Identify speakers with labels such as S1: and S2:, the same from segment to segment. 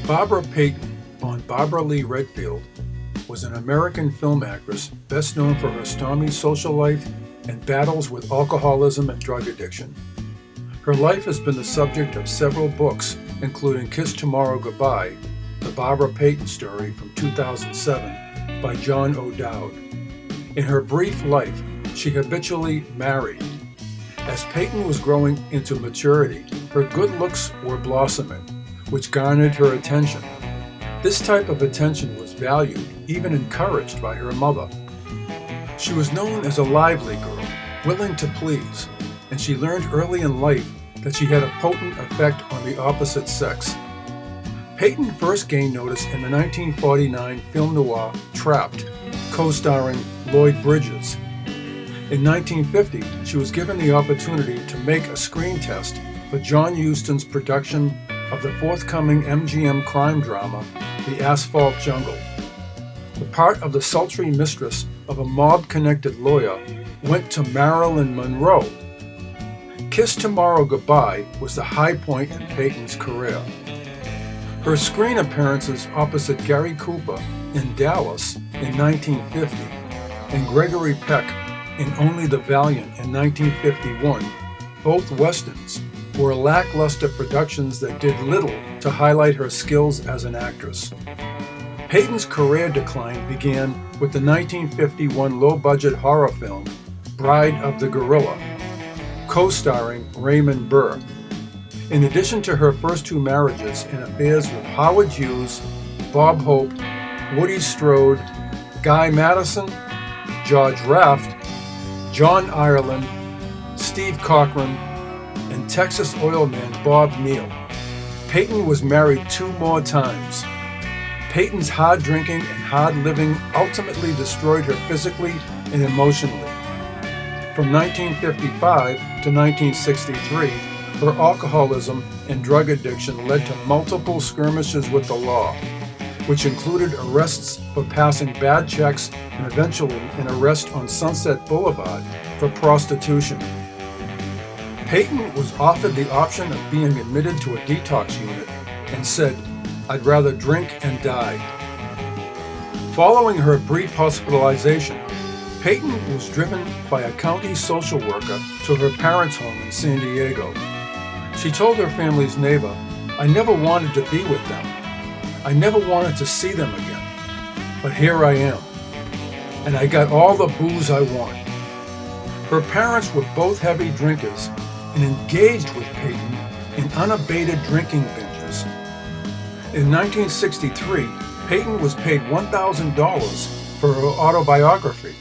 S1: Barbara Payton, born Barbara Lee Redfield, was an American film actress best known for her stormy social life and battles with alcoholism and drug addiction. Her life has been the subject of several books, including Kiss Tomorrow Goodbye, the Barbara Payton story from 2007 by John O'Dowd. In her brief life, she habitually married. As Payton was growing into maturity, her good looks were blossoming, which garnered her attention. This type of attention was valued, even encouraged by her mother. She was known as a lively girl, willing to please, and she learned early in life that she had a potent effect on the opposite sex. Payton first gained notice in the 1949 film noir Trapped, co-starring Lloyd Bridges. In 1950, she was given the opportunity to make a screen test for John Huston's production of the forthcoming MGM crime drama, The Asphalt Jungle. The part of the sultry mistress of a mob-connected lawyer went to Marilyn Monroe. Kiss Tomorrow Goodbye was the high point in Payton's career. Her screen appearances opposite Gary Cooper in Dallas in 1950 and Gregory Peck in Only the Valiant in 1951, both westerns, were lackluster productions that did little to highlight her skills as an actress. Payton's career decline began with the 1951 low-budget horror film Bride of the Gorilla, co-starring Raymond Burr. In addition to her first two marriages and affairs with Howard Hughes, Bob Hope, Woody Strode, Guy Madison, George Raft, John Ireland, Steve Cochran, and Texas oil man Bob Neal, Payton was married 2 more times. Payton's hard drinking and hard living ultimately destroyed her physically and emotionally. From 1955 to 1963, her alcoholism and drug addiction led to multiple skirmishes with the law, which included arrests for passing bad checks and eventually an arrest on Sunset Boulevard for prostitution. Payton was offered the option of being admitted to a detox unit and said, "I'd rather drink and die." Following her brief hospitalization, Payton was driven by a county social worker to her parents' home in San Diego. She told her family's neighbor, "I never wanted to be with them. I never wanted to see them again. But here I am. And I got all the booze I want." Her parents were both heavy drinkers and engaged with Payton in unabated drinking binges. In 1963, Payton was paid $1,000 for her autobiography.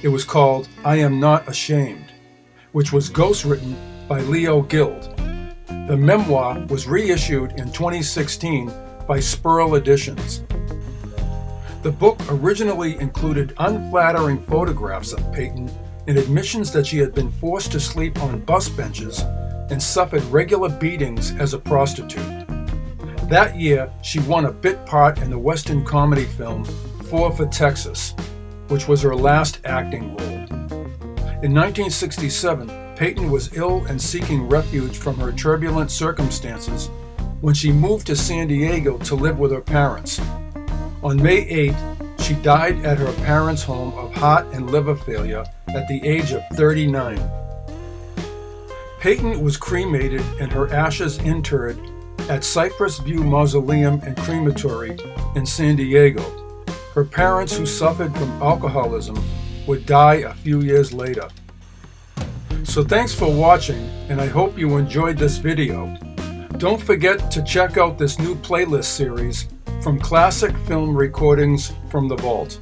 S1: It was called I Am Not Ashamed, which was ghostwritten by Leo Guild. The memoir was reissued in 2016 by Spurl Editions. The book originally included unflattering photographs of Payton and admissions that she had been forced to sleep on bus benches and suffered regular beatings as a prostitute. That year, she won a bit part in the Western comedy film Four for Texas, which was her last acting role. In 1967, Payton was ill and seeking refuge from her turbulent circumstances when she moved to San Diego to live with her parents. On May 8th, she died at her parents' home of heart and liver failure at the age of 39. Payton was cremated and her ashes interred at Cypress View Mausoleum and Crematory in San Diego. Her parents, who suffered from alcoholism, would die a few years later. So thanks for watching, and I hope you enjoyed this video. Don't forget to check out this new playlist series from classic film recordings from the vault.